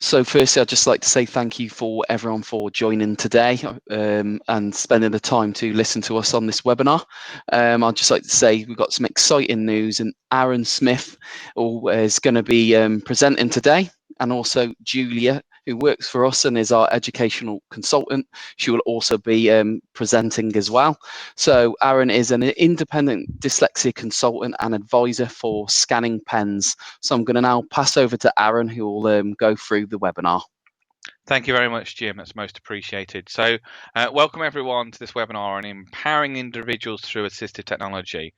So firstly, I'd just like to say thank you for everyone for joining today and spending the time to listen to us on this webinar. I'd just like to say we've got some exciting news, and Arran Smith is going to be presenting today, and also Julia, who works for us and is our educational consultant. She will also be presenting as well. So Arran is an independent dyslexia consultant and advisor for Scanning Pens. So I'm going to now pass over to Arran, who will go through the webinar. Thank you very much, Jim. That's most appreciated. So welcome everyone to this webinar on empowering individuals through assistive technology.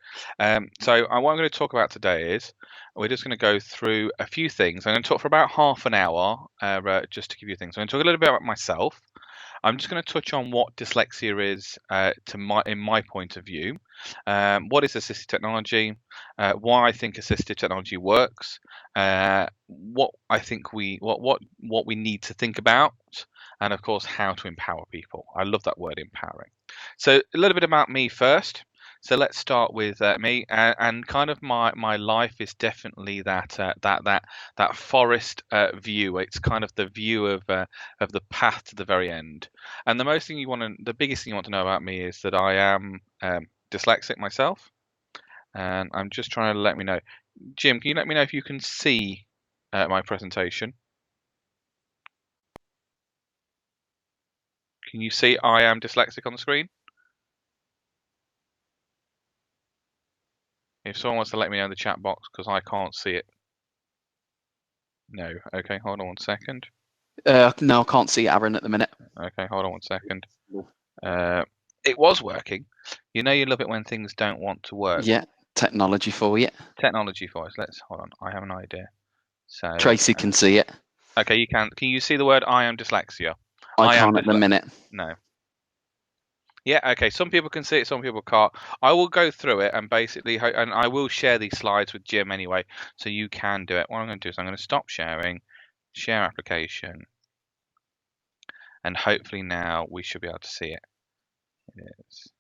So what I'm going to talk about today is we're just going to go through a few things. I'm going to talk for about half an hour just to give you things. I'm going to talk a little bit about myself. I'm just going to touch on what dyslexia is in my point of view. What is assistive technology? Why I think assistive technology works. What I think what we need to think about, and of course how to empower people. I love that word, empowering. So a little bit about me first. So let's start with me, and kind of my life is definitely that forest view. It's kind of the view of the path to the very end. And the biggest thing you want to know about me is that I am dyslexic myself, and I'm just trying to let me know. Jim, can you let me know if you can see my presentation? Can you see I am dyslexic on the screen? If someone wants to let me know in the chat box, because I can't see it. No. Okay, hold on 1 second. No, I can't see Arran at the minute. Okay, hold on 1 second. It was working. You know you love it when things don't want to work. Yeah, technology for you. Technology for us. Let's hold on. I have an idea. So Tracy can see it. Okay, you can. Can you see the word I am dyslexia? I can't at the minute. No. Yeah, okay. Some people can see it, some people can't. I will go through it and basically, and I will share these slides with Jim anyway, so you can do it. What I'm going to do is I'm going to stop sharing, share application, and hopefully now we should be able to see it. It is.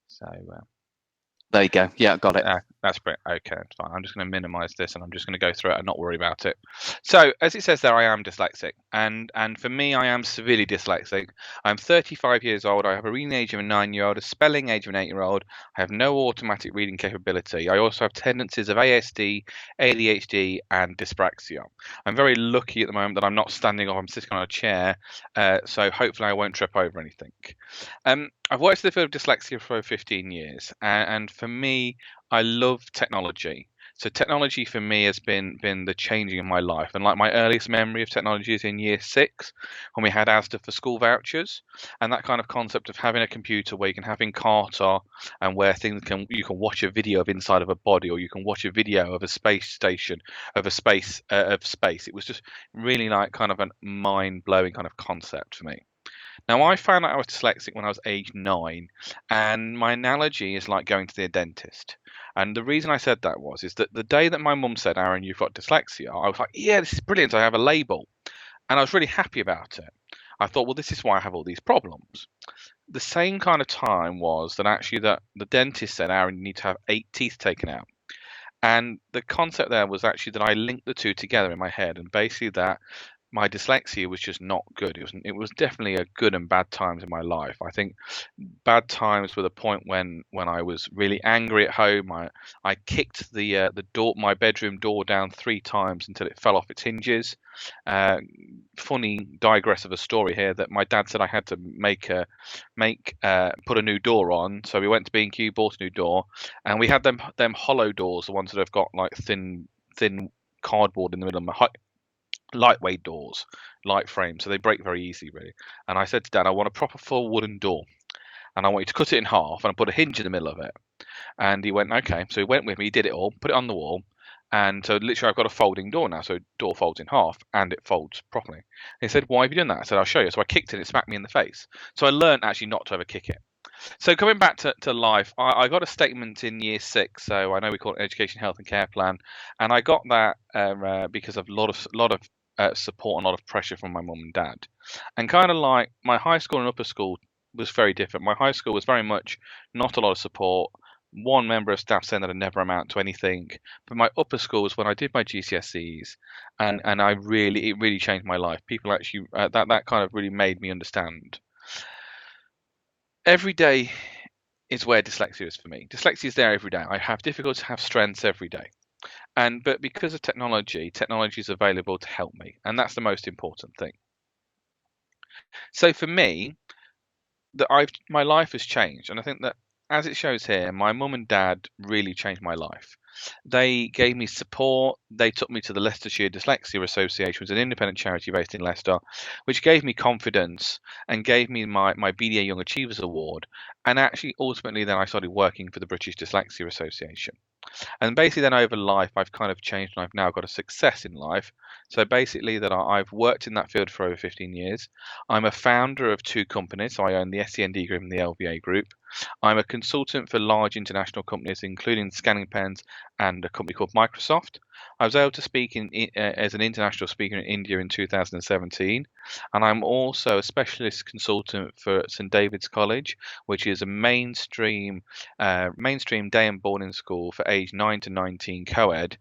So there you go. Yeah, got it. That's great. Okay, that's fine. I'm just going to minimize this and I'm just going to go through it and not worry about it. So as it says there, I am dyslexic, and for me, I am severely dyslexic. I'm 35 years old. I have a reading age of a 9-year-old, a spelling age of an 8-year-old. I have no automatic reading capability. I also have tendencies of ASD, ADHD, and dyspraxia. I'm very lucky at the moment that I'm not standing up. I'm sitting on a chair, so hopefully I won't trip over anything. I've worked in the field of dyslexia for over 15 years, and for me, I love technology. So technology for me has been the changing of my life. And like my earliest memory of technology is in year 6 when we had ASDA for school vouchers, and that kind of concept of having a computer where you can have Encarta and where you can watch a video of inside of a body, or you can watch a video of a space station of space. It was just really like kind of a mind-blowing kind of concept for me. Now, I found out I was dyslexic when I was age 9, and my analogy is like going to the dentist. And the reason I said that is that the day that my mum said, Arran, you've got dyslexia, I was like, yeah, this is brilliant. I have a label. And I was really happy about it. I thought, well, this is why I have all these problems. The same kind of time was that actually that the dentist said, Arran, you need to have 8 teeth taken out. And the concept there was actually that I linked the two together in my head, and basically that my dyslexia was just not good. It was definitely a good and bad times in my life. I think bad times were the point when I was really angry at home. I kicked the my bedroom door down 3 times until it fell off its hinges. Funny digress of a story here that my dad said I had to put a new door on. So we went to B&Q, bought a new door, and we had them hollow doors, the ones that have got like thin cardboard in the middle of them. Lightweight doors, light frame, so they break very easily, really. And I said to Dad, I want a proper full wooden door, and I want you to cut it in half, and I put a hinge in the middle of it. And he went, okay. So he went with me, he did it all, put it on the wall, and so literally I've got a folding door now. So door folds in half, and it folds properly. And he said, why have you done that? I said, I'll show you. So I kicked it, and it smacked me in the face. So I learned actually not to ever kick it. So coming back to life, I got a statement in year 6. So I know we call it Education, Health and Care Plan, and I got that because of a lot of support and a lot of pressure from my mum and dad. And kind of like my high school and upper school was very different. My high school was very much not a lot of support, one member of staff saying that I never amount to anything. But my upper schools, when I did my GCSEs, and it really changed my life. People actually that kind of really made me understand. Every day is where dyslexia is for me. Dyslexia is there every day. I have difficulties, have strengths every day. But because of technology is available to help me, and that's the most important thing. So for me, my life has changed, and I think that as it shows here, my mum and dad really changed my life. They gave me support. They took me to the Leicestershire Dyslexia Association, which is an independent charity based in Leicester, which gave me confidence and gave me my BDA Young Achievers Award. And actually, ultimately, then I started working for the British Dyslexia Association. And basically, then over life, I've kind of changed, and I've now got a success in life. So basically, that I've worked in that field for over 15 years. I'm a founder of 2 companies. So I own the SEND Group and the LVA Group. I'm a consultant for large international companies, including Scanning Pens and a company called Microsoft. I was able to speak as an international speaker in India in 2017, and I'm also a specialist consultant for St David's College, which is a mainstream day and boarding school for age 9 to 19 co-ed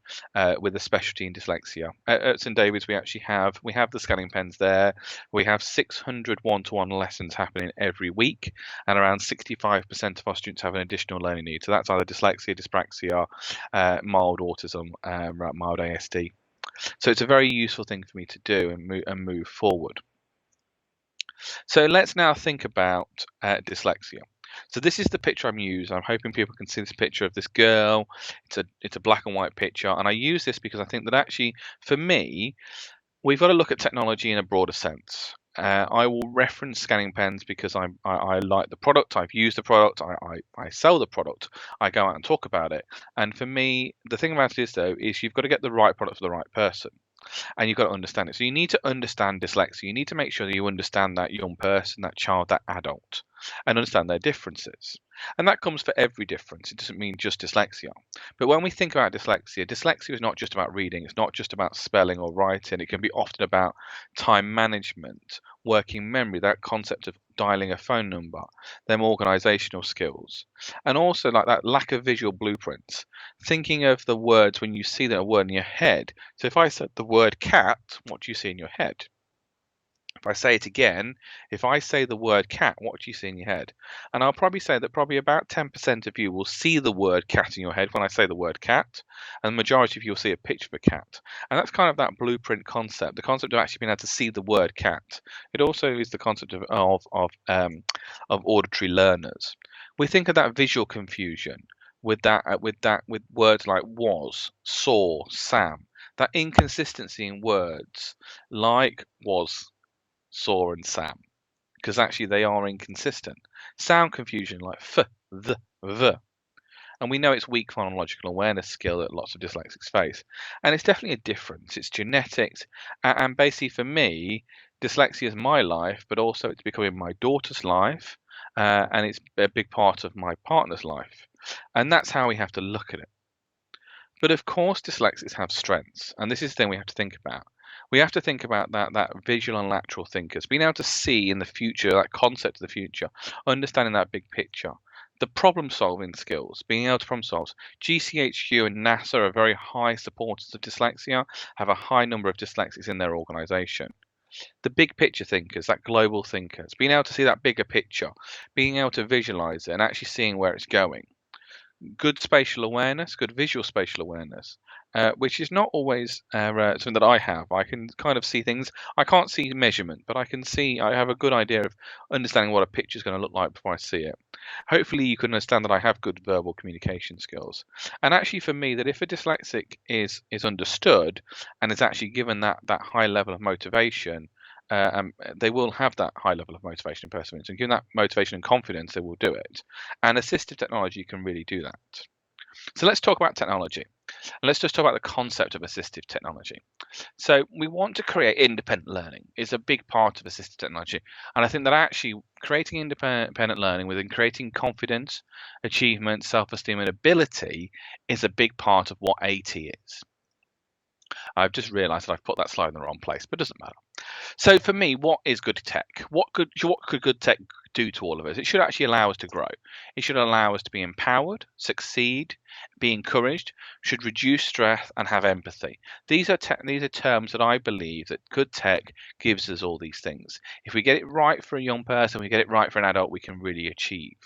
with a specialty in dyslexia. At St David's, we have the Scanning Pens there. We have 600 one-to-one lessons happening every week, and around 65% of our students have an additional learning need. So that's either dyslexia, dyspraxia, mild autism, mild ASD. So it's a very useful thing for me to do and move forward. So let's now think about dyslexia. So this is the picture I'm using. I'm hoping people can see this picture of this girl. It's a black and white picture, and I use this because I think that actually, for me, we've got to look at technology in a broader sense. I will reference Scanning Pens because I like the product. I've used the product. I sell the product. I go out and talk about it. And for me, the thing about it is, though, is you've got to get the right product for the right person. And you've got to understand it. So you need to understand dyslexia. You need to make sure that you understand that young person, that child, that adult, and understand their differences. And that comes for every difference. It doesn't mean just dyslexia. But when we think about dyslexia is not just about reading. It's not just about spelling or writing. It can be often about time management, working memory, that concept of dialing a phone number, them organizational skills, and also like that lack of visual blueprints. Thinking of the words when you see that word in your head. So if I said the word cat, what do you see in your head? If I say it again, if I say the word cat, what do you see in your head? And I'll probably say that probably about 10% of you will see the word cat in your head when I say the word cat, and the majority of you will see a picture of a cat. And that's kind of that blueprint concept, the concept of actually being able to see the word cat. It also is the concept of auditory learners. We think of that visual confusion with words like was, saw, Sam, that inconsistency in words like was, saw, and Sam, because actually they are inconsistent. Sound confusion like f, the, v. And we know it's weak phonological awareness skill that lots of dyslexics face. And it's definitely a difference. It's genetics. And basically for me, dyslexia is my life, but also it's becoming my daughter's life. And it's a big part of my partner's life. And that's how we have to look at it. But of course, dyslexics have strengths. And this is the thing we have to think about. We have to think about that visual and lateral thinkers, being able to see in the future, that concept of the future, understanding that big picture, the problem solving skills, being able to problem solve. GCHQ and NASA are very high supporters of dyslexia, have a high number of dyslexics in their organization. The big picture thinkers, that global thinkers, being able to see that bigger picture, being able to visualize it and actually seeing where it's going. Good spatial awareness, good visual spatial awareness, which is not always something that I have. I can kind of see things. I can't see measurement, but I have a good idea of understanding what a picture is going to look like before I see it. Hopefully you can understand that I have good verbal communication skills. And actually for me, that if a dyslexic is understood and is actually given that high level of motivation, they will have that high level of motivation and perseverance, and given that motivation and confidence, they will do it. And assistive technology can really do that. So let's talk about technology. And let's just talk about the concept of assistive technology. So we want to create independent learning is a big part of assistive technology. And I think that actually creating independent learning within creating confidence, achievement, self-esteem, and ability is a big part of what AT is. I've just realized that I've put that slide in the wrong place, but it doesn't matter. So for me, what is good tech? What could good tech do to all of us. It should actually allow us to grow. It should allow us to be empowered, succeed, be encouraged, should reduce stress and have empathy. These are terms that I believe that good tech gives us all these things. If we get it right for a young person, we get it right for an adult, we can really achieve.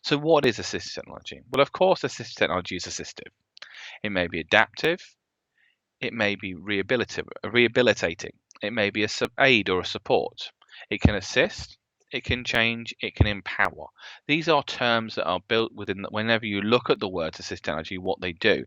So what is assistive technology? Well, of course, assistive technology is assistive. It may be adaptive. It may be rehabilitating. It may be a aid or a support. It can assist. It can change. It can empower. These are terms that are built within. Whenever you look at the words assistive technology, what they do,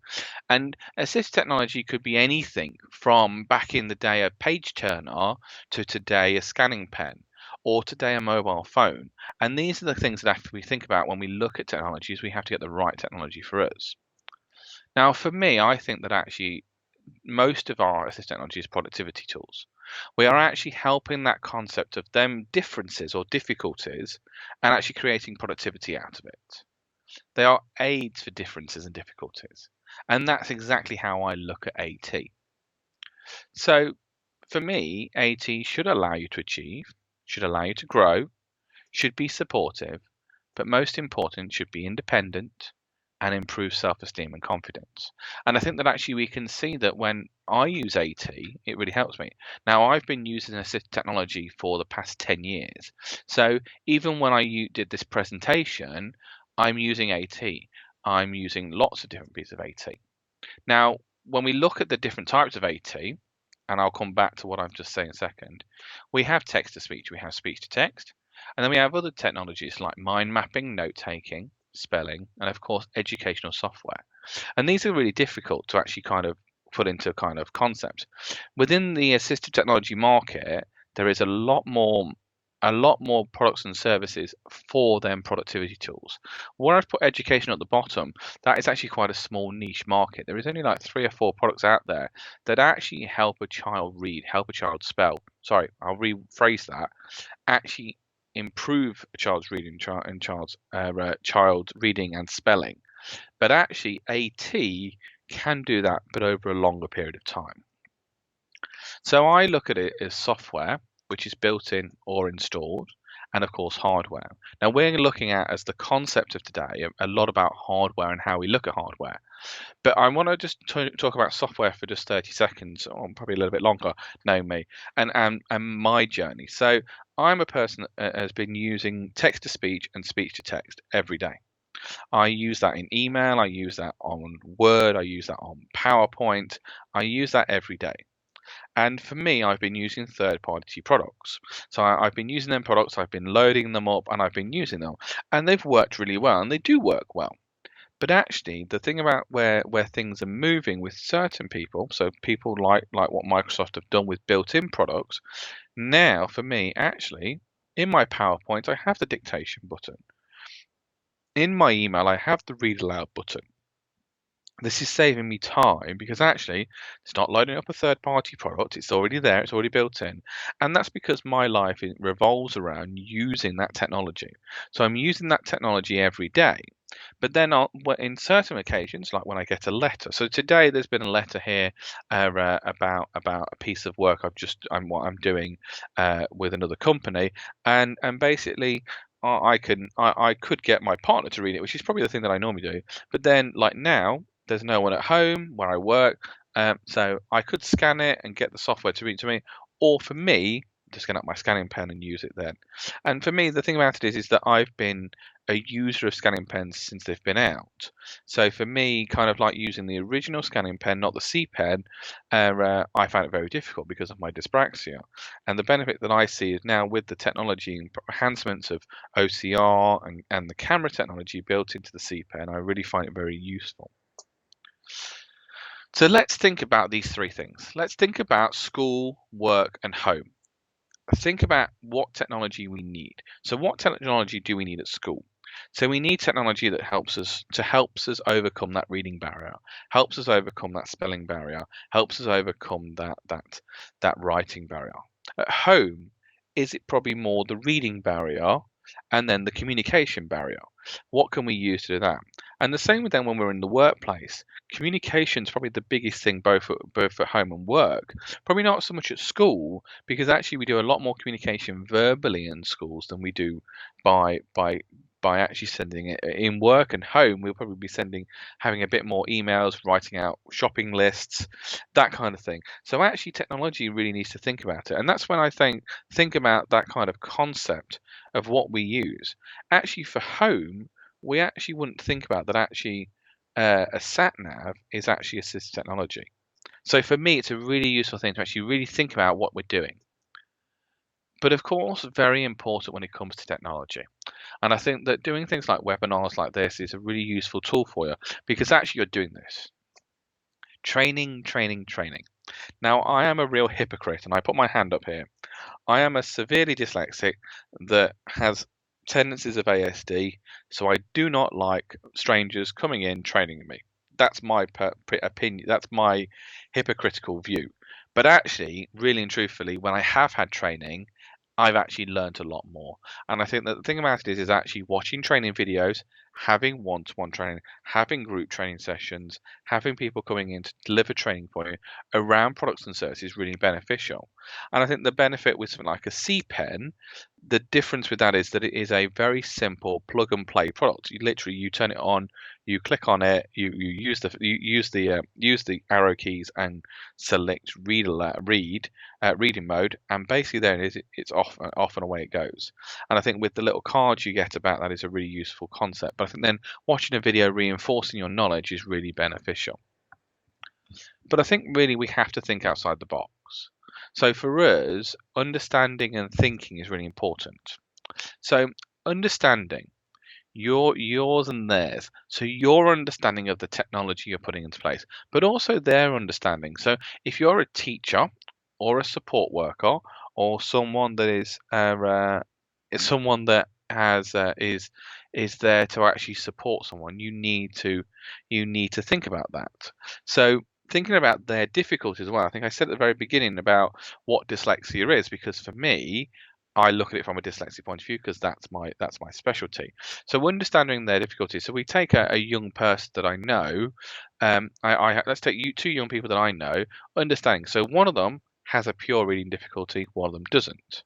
and assistive technology could be anything from back in the day a page turner to today a scanning pen, or today a mobile phone. And these are the things that we think about when we look at technologies. We have to get the right technology for us. Now, for me, I think that actually most of our assistive technology is productivity tools. We are actually helping that concept of them differences or difficulties and actually creating productivity out of it. They are aids for differences and difficulties. And that's exactly how I look at AT. So for me, AT should allow you to achieve, should allow you to grow, should be supportive, but most important, should be independent and improve self-esteem and confidence. And I think that actually we can see that when I use AT, it really helps me. Now, I've been using assistive technology for the past 10 years. So even when I did this presentation, I'm using AT. I'm using lots of different pieces of AT. Now, when we look at the different types of AT, and I'll come back to what I've just said in a second, we have text-to-speech, we have speech-to-text, and then we have other technologies like mind mapping, note-taking, spelling, and of course, educational software. And these are really difficult to actually kind of put into kind of concept. Within the assistive technology market, there is a lot more products and services for them productivity tools. Where I've put education at the bottom, that is actually quite a small niche market. There is only like 3 or 4 products out there that actually help a child read, help a child spell. Sorry, I'll rephrase that. Actually improve a child's reading and child reading and spelling. But actually AT can do that, but over a longer period of time. So I look at it as software, which is built in or installed, and of course hardware. Now we're looking at, as the concept of today, a lot about hardware and how we look at hardware. But I want to just talk about software for just 30 seconds, or probably a little bit longer, knowing me, and my journey. So I'm a person that has been using text-to-speech and speech-to-text every day. I use that in email, I use that on Word, I use that on PowerPoint, I use that every day. And for me, I've been using third-party products. So I've been using them products, I've been loading them up, and I've been using them. And they've worked really well, and they do work well. But actually, the thing about where things are moving with certain people, so people like what Microsoft have done with built-in products, now for me, actually, in my PowerPoint, I have the dictation button. In my email, I have the read aloud button. This is saving me time because actually it's not loading up a third-party product. It's already there. It's already built in. And that's because my life revolves around using that technology. So I'm using that technology every day. But then in certain occasions, like when I get a letter. So today there's been a letter here about a piece of work what I'm doing with another company. And basically I could get my partner to read it, which is probably the thing that I normally do. But then like now, there's no one at home where I work, so I could scan it and get the software to read it to me, or for me, to scan up my scanning pen and use it then. And for me, the thing about it is that I've been a user of scanning pens since they've been out. So for me, kind of like using the original scanning pen, not the C pen, I found it very difficult because of my dyspraxia. And the benefit that I see is now with the technology and enhancements of OCR and the camera technology built into the C pen, I really find it very useful. So let's think about these 3 things. Let's think about school, work, and home. Think about what technology we need. So what technology do we need at school? So we need technology that helps us overcome that reading barrier, helps us overcome that spelling barrier, helps us overcome that writing barrier. At home, is it probably more the reading barrier And then the communication barrier. What can we use to do that? And the same with then when we're in the workplace. Communication is probably the biggest thing both at home and work. Probably not so much at school, because actually we do a lot more communication verbally in schools than we do by actually sending it in work and home. We'll probably be having a bit more emails, writing out shopping lists, that kind of thing. So actually technology really needs to think about it. And that's when I think about that kind of concept of what we use. Actually for home, we actually wouldn't think about that actually a sat nav is actually assistive technology. So for me, it's a really useful thing to actually really think about what we're doing. But of course, very important when it comes to technology. And I think that doing things like webinars like this is a really useful tool for you, because actually you're doing this. Training, training, training. Now, I am a real hypocrite, and I put my hand up here. I am a severely dyslexic that has tendencies of ASD, so I do not like strangers coming in training me. That's my opinion. That's my hypocritical view. But actually, really and truthfully, when I have had training, I've actually learned a lot more. And I think that the thing about it is actually watching training videos, having one-to-one training, having group training sessions, having people coming in to deliver training for you around products and services is really beneficial. And I think the benefit with something like a C Pen, the difference with that is that it is a very simple plug and play product. You turn it on, you click on it, you use the arrow keys and select reading mode, and basically then it's off and away it goes. And I think with the little cards you get about that is a really useful concept. But I think then watching a video reinforcing your knowledge is really beneficial. But I think really we have to think outside the box. So for us, understanding and thinking is really important. So understanding yours and theirs. So your understanding of the technology you're putting into place, but also their understanding. So if you're a teacher or a support worker or someone that is someone that has is there to actually support someone, you need to think about that. So thinking about their difficulties as well. I think I said at the very beginning about what dyslexia is, because for me, I look at it from a dyslexic point of view because that's my specialty. So understanding their difficulties. So we take a young person that I know. Let's take two young people that I know. Understanding. So one of them has a pure reading difficulty. One of them doesn't.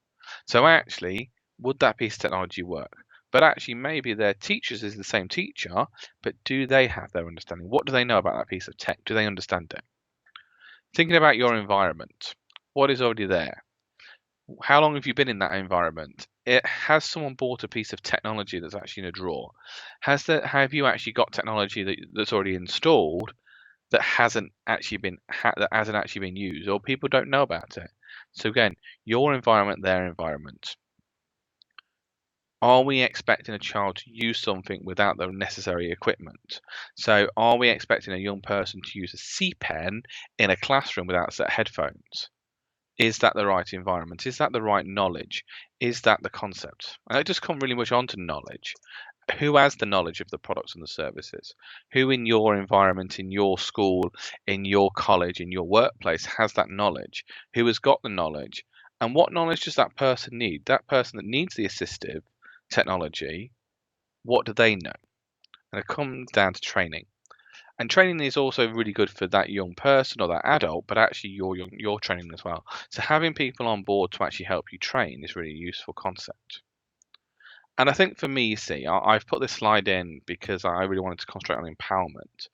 So actually, would that piece of technology work? But actually, maybe their teachers is the same teacher, but do they have their understanding? What do they know about that piece of tech? Do they understand it? Thinking about your environment, what is already there? How long have you been in that environment? Has someone bought a piece of technology that's actually in a drawer? Have you actually got technology that's already installed that hasn't actually been used, or people don't know about it? So again, your environment, their environment. Are we expecting a child to use something without the necessary equipment? So are we expecting a young person to use a C Pen in a classroom without a set of headphones? Is that the right environment? Is that the right knowledge? Is that the concept? And I just come really much onto knowledge. Who has the knowledge of the products and the services? Who in your environment, in your school, in your college, in your workplace has that knowledge? Who has got the knowledge? And what knowledge does that person need? That person that needs the assistive technology, what do they know? And it comes down to training. And training is also really good for that young person or that adult, but actually you're training as well. So having people on board to actually help you train is really a useful concept. And I think for me, you see, I've put this slide in because I really wanted to concentrate on empowerment.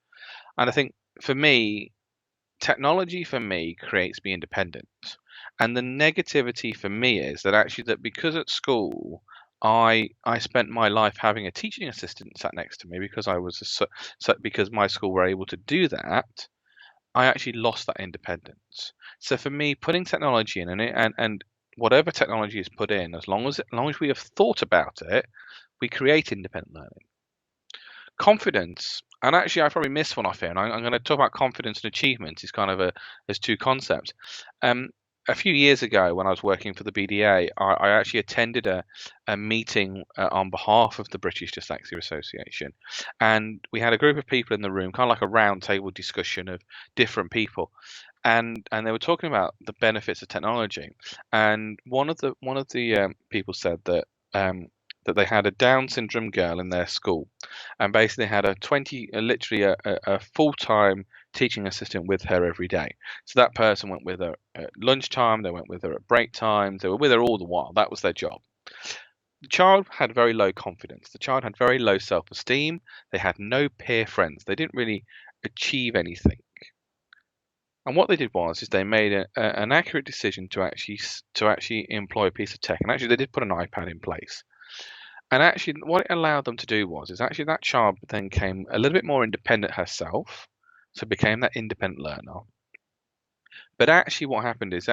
And I think for me, technology for me creates me independent. And the negativity for me is that actually that because at school I spent my life having a teaching assistant sat next to me because because my school were able to do that, I actually lost that independence. So for me, putting technology in and whatever technology is put in, as long as we have thought about it, we create independent learning. Confidence, and actually I probably missed one off here, and I'm going to talk about confidence and achievement is kind of as two concepts. A few years ago, when I was working for the BDA, I actually attended a meeting on behalf of the British Dyslexia Association, and we had a group of people in the room, kind of like a round table discussion of different people, and they were talking about the benefits of technology. And one of the people said that that they had a Down syndrome girl in their school, and basically had literally a full-time teaching assistant with her every day. So that person went with her at lunchtime, they went with her at break times, they were with her all the while. That was their job. The child had very low confidence. The child had very low self-esteem. They had no peer friends. They didn't really achieve anything. And what they did was they made an accurate decision to actually employ a piece of tech. And actually, they did put an iPad in place. And actually, what it allowed them to do was actually that child then became a little bit more independent herself, so became that independent learner. But actually, what happened is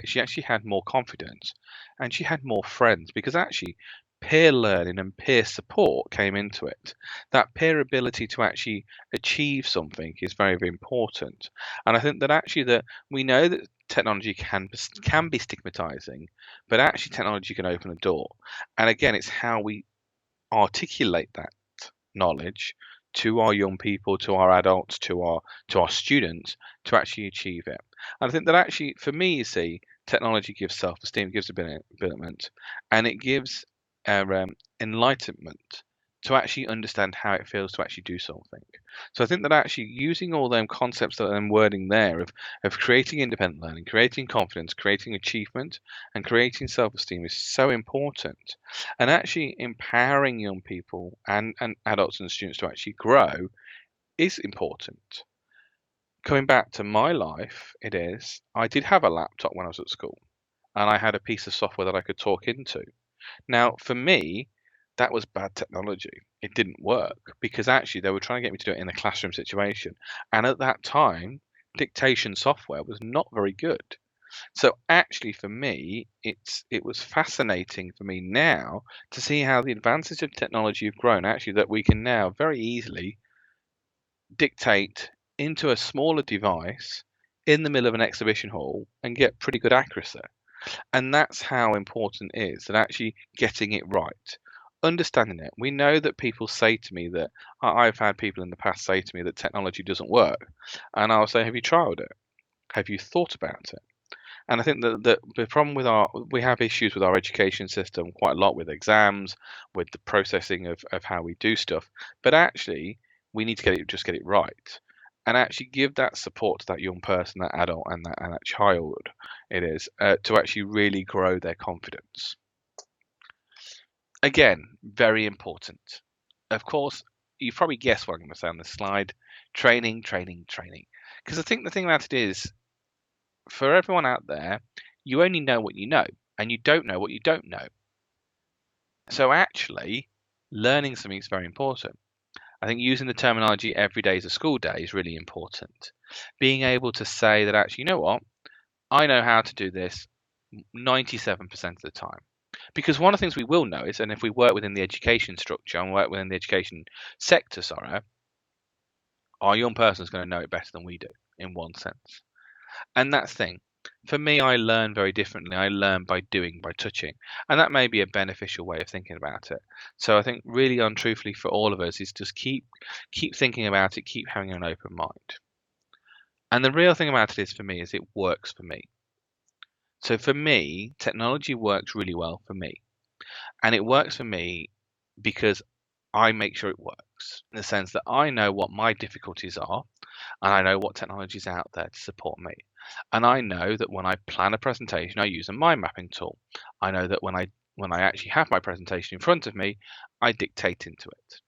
she actually had more confidence, and she had more friends, because actually peer learning and peer support came into it. That peer ability to actually achieve something is very, very important. And I think that actually that we know that technology can be stigmatizing, but actually technology can open a door. And again, it's how we articulate that knowledge to our young people, to our adults, to our students, to actually achieve it. And I think that actually, for me, you see, technology gives self-esteem, gives ability, and it gives enlightenment to actually understand how it feels to actually do something. So I think that actually using all them concepts that I'm wording there of creating independent learning, creating confidence, creating achievement, and creating self-esteem is so important. And actually empowering young people and adults and students to actually grow is important. Coming back to my life, I did have a laptop when I was at school, and I had a piece of software that I could talk into. Now, for me, that was bad technology. It didn't work because actually they were trying to get me to do it in a classroom situation. And at that time, dictation software was not very good. So actually for me, it was fascinating for me now to see how the advances of technology have grown, actually, that we can now very easily dictate into a smaller device in the middle of an exhibition hall and get pretty good accuracy. And that's how important it is that actually getting it right, understanding it. We know that people say to me that I've had people in the past say to me that technology doesn't work. And I'll say, have you tried it? Have you thought about it? And I think that the problem we have issues with our education system quite a lot with exams, with the processing of how we do stuff. But actually, we need to get it right, and actually give that support to that young person, that adult, and that child. To actually really grow their confidence. Again, very important. Of course, you've probably guessed what I'm going to say on this slide: training, training, training. Because I think the thing about it is, for everyone out there, you only know what you know, and you don't know what you don't know. So actually, learning something is very important. I think using the terminology every day is a school day is really important. Being able to say that actually, you know what, I know how to do this 97% of the time. Because one of the things we will know is, and if we work within the education structure and work within the education sector, our young person is going to know it better than we do in one sense. And that's the thing. For me, I learn very differently. I learn by doing, by touching. And that may be a beneficial way of thinking about it. So I think really untruthfully for all of us is just keep thinking about it, keep having an open mind. And the real thing about it is for me is it works for me. So for me, technology works really well for me. And it works for me because I make sure it works in the sense that I know what my difficulties are and I know what technology is out there to support me. And I know that when I plan a presentation, I use a mind mapping tool. I know that when I actually have my presentation in front of me, I dictate into it.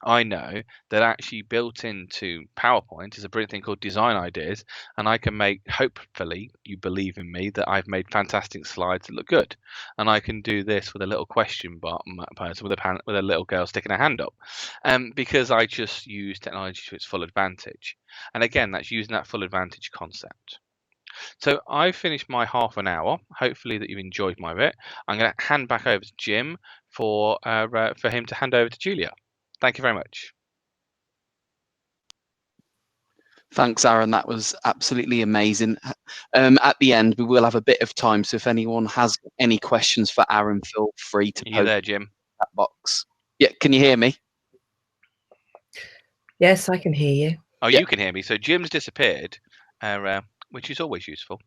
I know that actually built into PowerPoint is a brilliant thing called design ideas, and I can make, hopefully, you believe in me, that I've made fantastic slides that look good. And I can do this with a little question person with a little girl sticking her hand up, because I just use technology to its full advantage. And again, that's using that full advantage concept. So I've finished my half an hour. Hopefully that you've enjoyed my bit. I'm going to hand back over to Jim for him to hand over to Julia. Thank you very much. Thanks, Arran. That was absolutely amazing. At the end, we will have a bit of time, so if anyone has any questions for Arran, feel free to post there, Jim. That box. Yeah, can you hear me? Yes, I can hear you. Oh, yeah. You can hear me. So Jim's disappeared, which is always useful.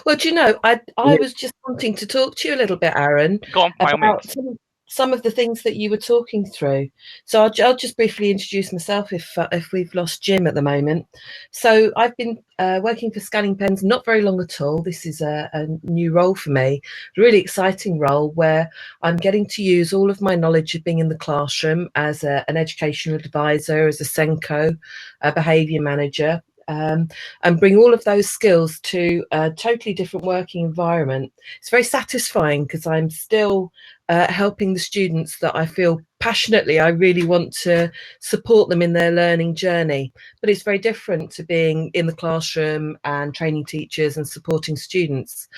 Well, do you know, I Yeah. was just wanting to talk to you a little bit, Aaron, Go on, by all about means. some of the things that you were talking through. So I'll just briefly introduce myself if we've lost Jim at the moment. So I've been working for Scanning Pens not very long at all. This is a new role for me, a really exciting role where I'm getting to use all of my knowledge of being in the classroom as an educational advisor, as a Senko, a behaviour manager, and bring all of those skills to a totally different working environment. It's very satisfying because I'm still helping the students that I feel passionately I really want to support them in their learning journey. But it's very different to being in the classroom and training teachers and supporting students.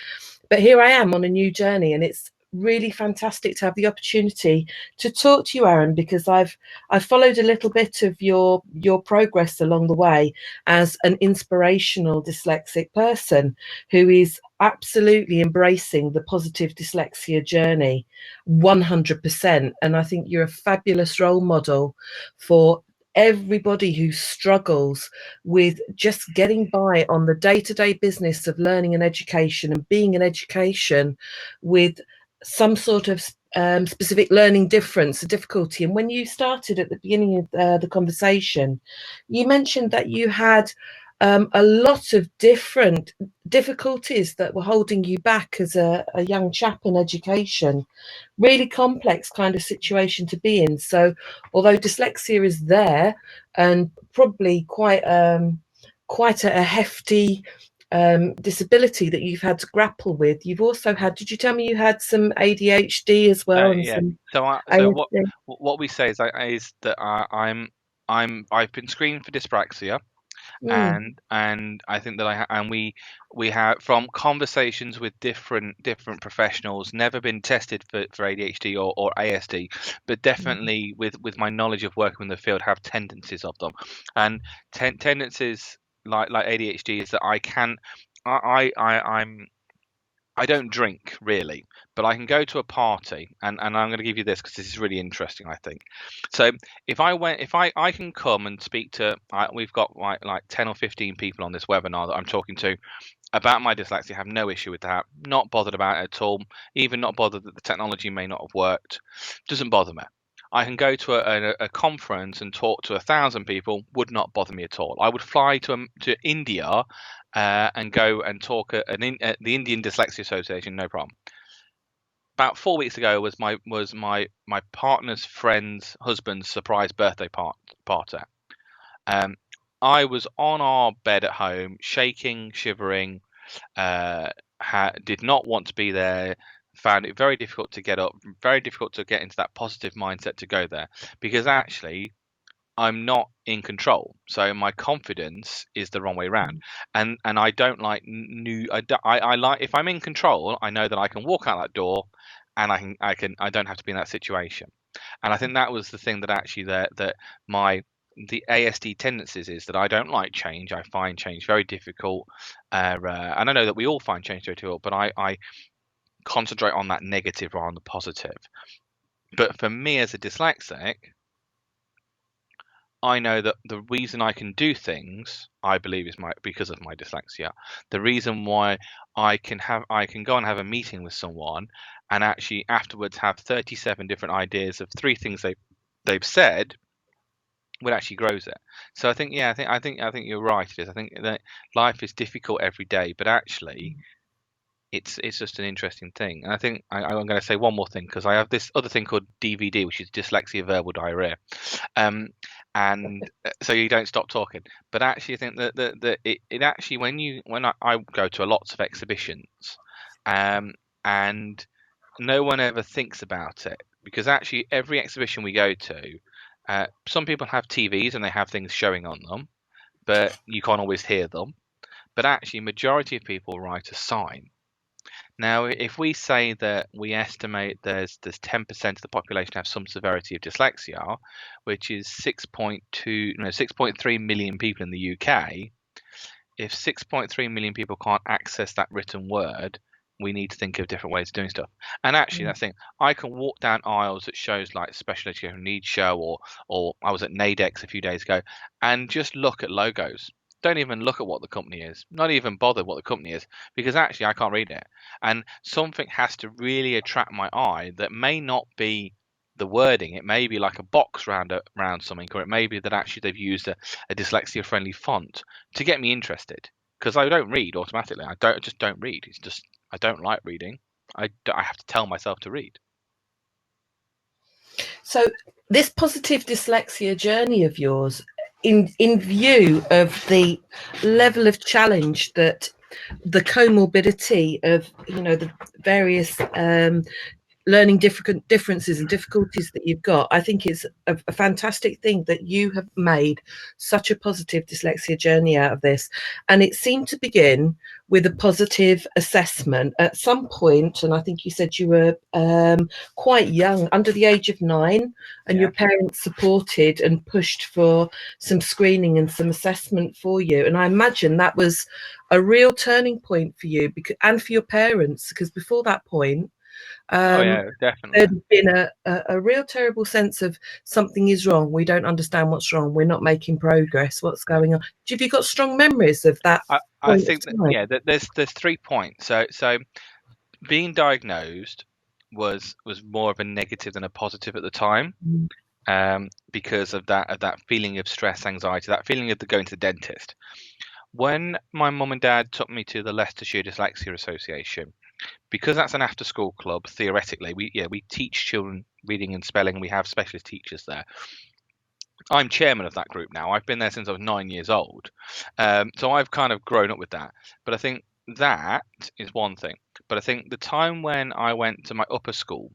But here I am on a new journey, and it's really fantastic to have the opportunity to talk to you, Aaron, because I've followed a little bit of your progress along the way as an inspirational dyslexic person who is absolutely embracing the positive dyslexia journey 100%. And I think you're a fabulous role model for everybody who struggles with just getting by on the day-to-day business of learning and education and being in education with some sort of specific learning difference or difficulty. And when you started at the beginning of the conversation, you mentioned that you had a lot of different difficulties that were holding you back as a young chap in education. Really complex kind of situation to be in. So, although dyslexia is there and probably quite a hefty disability that you've had to grapple with, you've also had. Did you tell me you had some ADHD as well and Yeah. some So ASD? what we say is that I've been screened for dyspraxia, Mm, and I think that and we have, from conversations with different professionals, never been tested for ADHD or ASD, but mm, definitely with my knowledge of working in the field have tendencies of them, and tendencies like ADHD is that I don't drink really, but I can go to a party, and I'm going to give you this because this is really interesting, I think. So if I can come and speak to, we've got like 10 or 15 people on this webinar that I'm talking to about my dyslexia, have no issue with that, not bothered about it at all, even not bothered that the technology may not have worked, doesn't bother me. I can go to a conference and talk to 1,000 people, would not bother me at all. I would fly to India and go and talk at the Indian Dyslexia Association, no problem. About 4 weeks ago was my partner's friend's husband's surprise birthday party. Um, I was on our bed at home, shaking, shivering, did not want to be there, found it very difficult to get up, very difficult to get into that positive mindset to go there, because actually I'm not in control. So my confidence is the wrong way around. And I don't like new I like, if I'm in control, I know that I can walk out that door, and I don't have to be in that situation. And I think that was the thing that actually that my the ASD tendencies is that I don't like change. I find change very difficult, and I know that we all find change very difficult. But I concentrate on that negative rather than the positive. But for me as a dyslexic, I know that the reason I can do things, I believe, is because of my dyslexia. The reason why I can go and have a meeting with someone, and actually afterwards have 37 different ideas of three things they've said, what actually grows it. So I think, yeah, I think you're right. It is. I think that life is difficult every day, but actually it's just an interesting thing. And I think I'm going to say one more thing, because I have this other thing called DVD, which is dyslexia verbal diarrhea. Um, and so you don't stop talking. But actually, I think that it actually, when I go to lots of exhibitions, um, and no one ever thinks about it, because actually every exhibition we go to, some people have TVs and they have things showing on them, but you can't always hear them. But actually, majority of people write a sign. Now, if we say that we estimate there's 10% of the population have some severity of dyslexia, which is 6.3 million people in the UK, if 6.3 million people can't access that written word, we need to think of different ways of doing stuff. And actually, mm, that's the thing. I can walk down aisles at shows like Special Education Needs Show, or I was at NADEX a few days ago, and just look at logos. don't even look at what the company is, not even bother what the company is, because actually I can't read it. And something has to really attract my eye that may not be the wording. It may be like a box around something, or it may be that actually they've used a dyslexia friendly font to get me interested. Because I don't read automatically. I just don't read. It's just I don't like reading. I have to tell myself to read. So this positive dyslexia journey of yours, in view of the level of challenge that the comorbidity of the various learning differences and difficulties that you've got, I think it's a fantastic thing that you have made such a positive dyslexia journey out of this. And it seemed to begin with a positive assessment at some point, and I think you said you were quite young, under the age of 9, and your parents supported and pushed for some screening and some assessment for you. And I imagine that was a real turning point for you and for your parents, because before that point, Oh yeah, definitely. there'd been a real terrible sense of something is wrong. We don't understand what's wrong. We're not making progress. What's going on? Have you got strong memories of that? I think that there's 3 points. So being diagnosed was more of a negative than a positive at the time, because of that feeling of stress, anxiety, that feeling of going to the dentist. When my mum and dad took me to the Leicestershire Dyslexia Association, because that's an after-school club, theoretically, we teach children reading and spelling. We have specialist teachers there. I'm chairman of that group now. I've been there since I was 9 years old, so I've kind of grown up with that. But I think that is one thing. But I think the time when I went to my upper school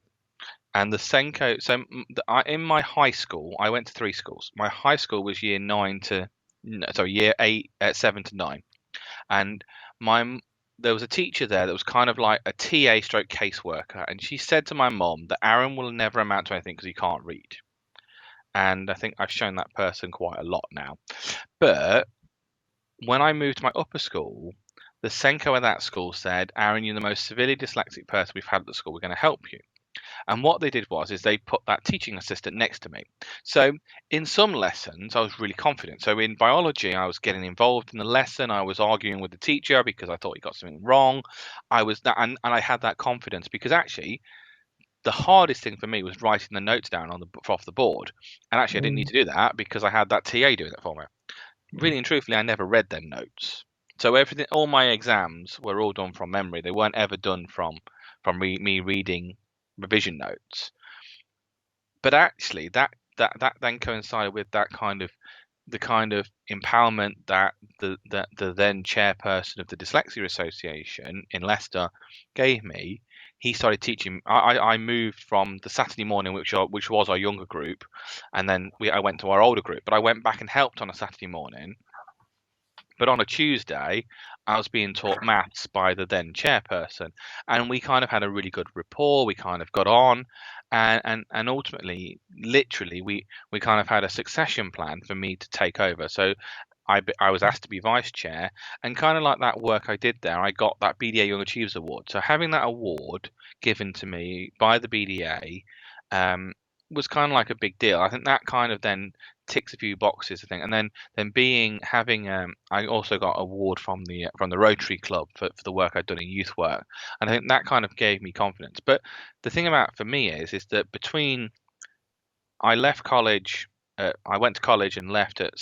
and the Senko, so in my high school, I went to 3 schools. My high school was year 8, 7 to 9, and there was a teacher there that was kind of like a TA stroke caseworker, and she said to my mom that Aaron will never amount to anything because he can't read. And I think I've shown that person quite a lot now. But when I moved to my upper school, the Senko at that school said, Aaron, you're the most severely dyslexic person we've had at the school. We're going to help you. And what they did is they put that teaching assistant next to me. So in some lessons, I was really confident. So in biology, I was getting involved in the lesson. I was arguing with the teacher because I thought he got something wrong. And I had that confidence because actually the hardest thing for me was writing the notes down off the board. And actually, I didn't need to do that because I had that TA doing it for me. Really and truthfully, I never read them notes. So all my exams were all done from memory. They weren't ever done from me reading revision notes. But actually, that then coincided with the kind of empowerment that the then chairperson of the Dyslexia Association in Leicester gave me. He started teaching. I moved from the Saturday morning, which was our younger group, and then I went to our older group. But I went back and helped on a Saturday morning. But on a Tuesday, I was being taught maths by the then chairperson, and we kind of had a really good rapport. We kind of got on, and ultimately, literally, we kind of had a succession plan for me to take over. So I was asked to be vice chair, and kind of like that work I did there, I got that BDA Young Achievers Award. So having that award given to me by the BDA was kind of like a big deal. I think that kind of then ticks a few boxes, I think, and then having I also got an award from the Rotary Club for the work I'd done in youth work, and I think that kind of gave me confidence. But the thing about for me is that between I left college. I went to college and left at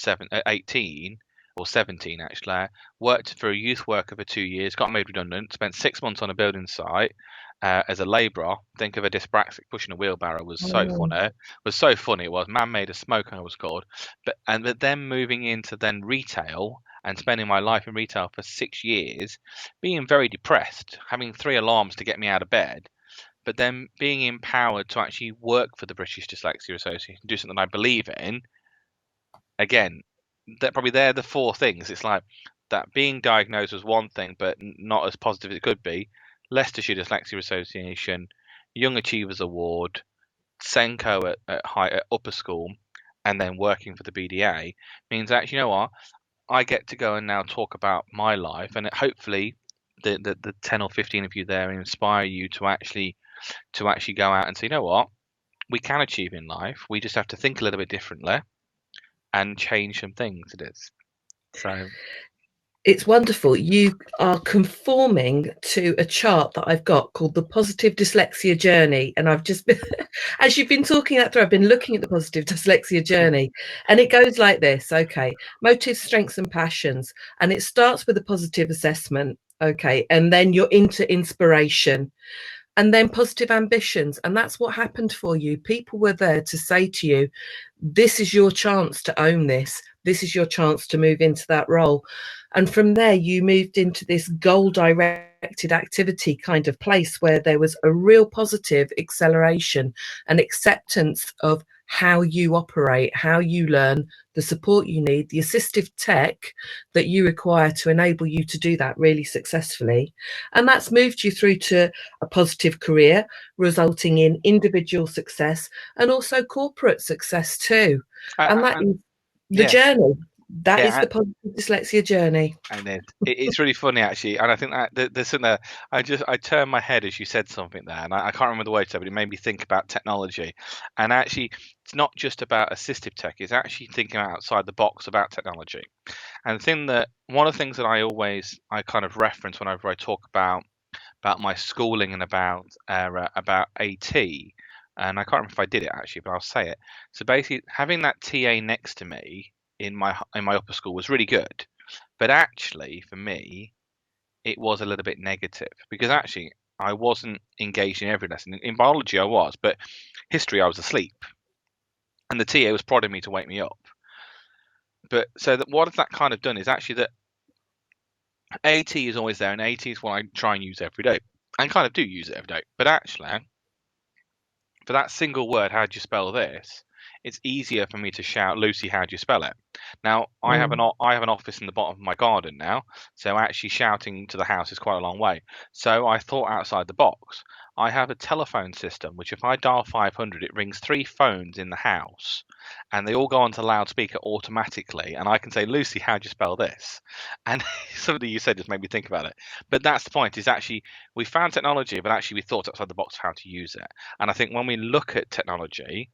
18 or 17 actually. Worked for a youth worker for 2 years, got made redundant, spent 6 months on a building site as a labourer. Think of a dyspraxic pushing a wheelbarrow was so funny. It was. Man made a smoker it was called. But then moving into then retail and spending my life in retail for 6 years, being very depressed, having 3 alarms to get me out of bed, but then being empowered to actually work for the British Dyslexia Association, do something I believe in. Again, they're the 4 things. It's like that being diagnosed was one thing, but not as positive as it could be. Leicestershire Dyslexia Association, Young Achievers Award, Senko at upper school, and then working for the BDA means actually, you know what? I get to go and now talk about my life, and hopefully the 10 or 15 of you there inspire you to actually go out and say, you know what, we can achieve in life. We just have to think a little bit differently and change some things. It is. So It's wonderful. You are conforming to a chart that I've got called the Positive Dyslexia Journey. And I've just been, as you've been talking that through, I've been looking at the Positive Dyslexia Journey. And it goes like this. Okay. Motives, strengths, and passions. And it starts with a positive assessment. Okay. And then you're into inspiration. And then positive ambitions. And that's what happened for you. People were there to say to you, this is your chance to own this. This is your chance to move into that role. And from there, you moved into this goal directed activity kind of place where there was a real positive acceleration and acceptance of how you operate, how you learn, the support you need, the assistive tech that you require to enable you to do that really successfully. And that's moved you through to a positive career, resulting in individual success and also corporate success too. And that is the yeah, journey. That is yeah, the positive dyslexia journey. and it's really funny actually, and I think that there's something there. I turned my head as you said something there, and I can't remember the word you said, but it made me think about technology. And actually, it's not just about assistive tech; it's actually thinking outside the box about technology. And the thing that one of the things that I kind of reference whenever I talk about my schooling and about AT, and I can't remember if I did it actually, but I'll say it. So basically, having that TA next to me in my upper school was really good, but actually for me, it was a little bit negative because actually I wasn't engaged in every lesson. In biology, I was, but history, I was asleep, and the TA was prodding me to wake me up. But so that what has that kind of done is actually that AT is always there, and AT is what I try and use every day, and kind of do use it every day. But actually, for that single word, how do you spell this? It's easier for me to shout, Lucy, how do you spell it? Now, I have an office in the bottom of my garden now, so actually shouting to the house is quite a long way. So I thought outside the box. I have a telephone system, which if I dial 500, it rings 3 phones in the house, and they all go onto loudspeaker automatically, and I can say, Lucy, how do you spell this? And something you said just made me think about it. But that's the point, is actually we found technology, but actually we thought outside the box how to use it. And I think when we look at technology,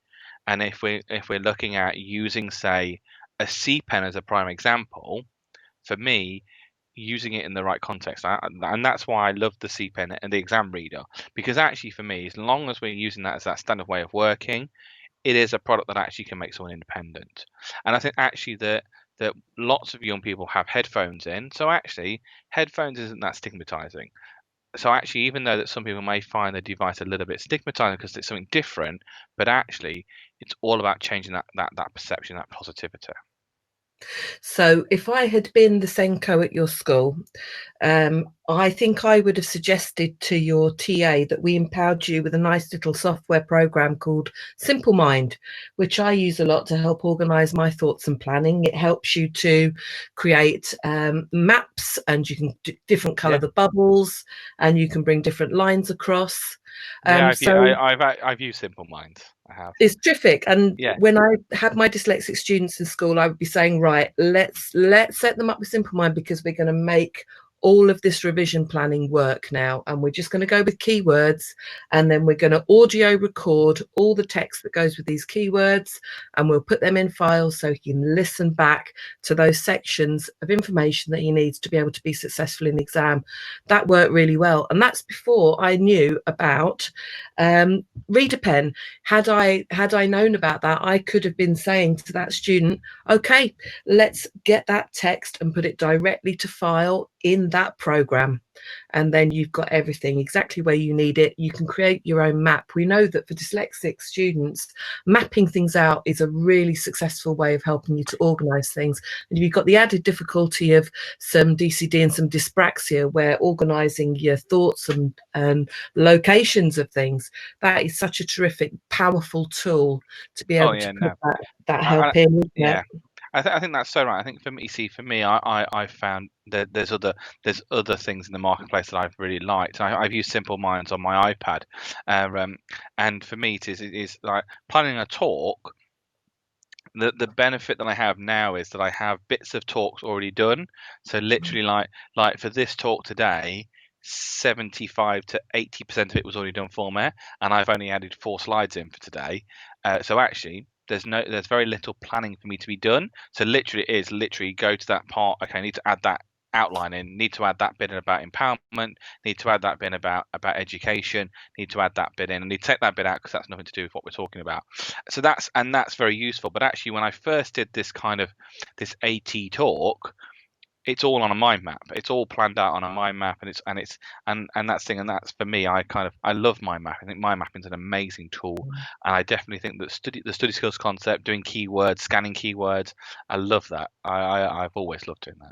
and if we're looking at using, say, a C pen as a prime example, for me, using it in the right context, and that's why I love the C pen and the exam reader, because actually for me, as long as we're using that as that standard way of working, it is a product that actually can make someone independent. And I think actually that lots of young people have headphones in, so actually headphones isn't that stigmatizing. So actually, even though that some people may find the device a little bit stigmatizing because it's something different, but actually it's all about changing that perception, that positivity. So if I had been the Senko at your school, I think I would have suggested to your TA that we empowered you with a nice little software program called Simple Mind, which I use a lot to help organize my thoughts and planning. It helps you to create maps, and you can different color Yeah, the bubbles, and you can bring different lines across. yeah. So I've used Simple Minds. I have. it's terrific. And Yeah. when I had my dyslexic students in school, I would be saying, right, let's set them up with Simple Mind, because we're going to make all of this revision planning work now, and we're just going to go with keywords, and then we're going to audio record all the text that goes with these keywords, and we'll put them in files so he can listen back to those sections of information that he needs to be able to be successful in the exam. That worked really well, and that's before I knew about reader pen. Had I known about that, I could have been saying to that student, okay, let's get that text and put it directly to file in that program, and then you've got everything exactly where you need it. You can create your own map. We know that for dyslexic students, mapping things out is a really successful way of helping you to organize things. And you've got the added difficulty of some DCD and some dyspraxia, where organizing your thoughts and locations of things, that is such a terrific, powerful tool to be Oh able yeah, to put no. that I, help in, isn't yeah. it? I think that's so right. I think for me, see, for me, I found that there's other things in the marketplace that I've really liked. I've used Simple Minds on my iPad, and for me, it is like planning a talk. The benefit that I have now is that I have bits of talks already done. So literally, like for this talk today, 75 to 80% of it was already done for me, and I've only added 4 slides in for today. So actually, there's very little planning for me to be done. So literally it is literally go to that part. Okay, I need to add that outline in, need to add that bit in about empowerment, need to add that bit about education, need to add that bit in, and need to take that bit out because that's nothing to do with what we're talking about. So that's very useful. But actually, when I first did this AT talk, it's all on a mind map. It's all planned out on a mind map, and that's thing. And that's for me. I love mind map. I think mind mapping is an amazing tool, and I definitely think that the study skills concept, doing keywords, scanning keywords, I love that. I've always loved doing that.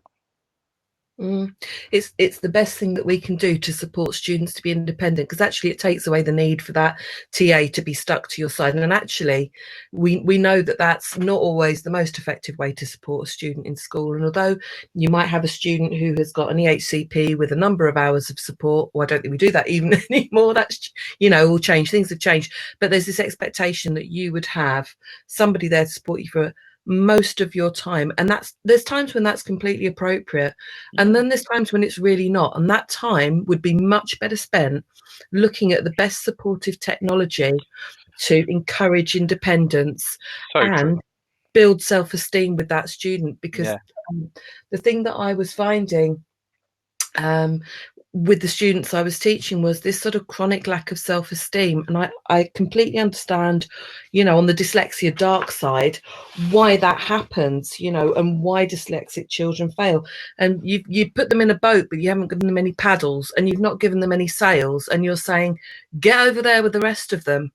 It's the best thing that we can do to support students to be independent, because actually it takes away the need for that TA to be stuck to your side. And actually we know that that's not always the most effective way to support a student in school. And although you might have a student who has got an EHCP with a number of hours of support, or I don't think we do that even anymore, that's, all changed, things have changed, but there's this expectation that you would have somebody there to support you for most of your time, and there's times when that's completely appropriate, and then there's times when it's really not, and that time would be much better spent looking at the best supportive technology to encourage independence and build self-esteem with that student. Because the thing that I was finding with the students I was teaching was this sort of chronic lack of self-esteem. And I completely understand, on the dyslexia dark side, why that happens, and why dyslexic children fail. And you put them in a boat, but you haven't given them any paddles, and you've not given them any sails, and you're saying, get over there with the rest of them.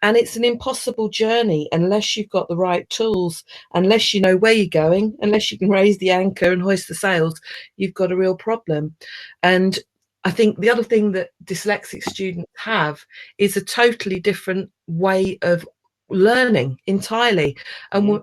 And it's an impossible journey unless you've got the right tools, unless you know where you're going, unless you can raise the anchor and hoist the sails, you've got a real problem. And I think the other thing that dyslexic students have is a totally different way of learning entirely, and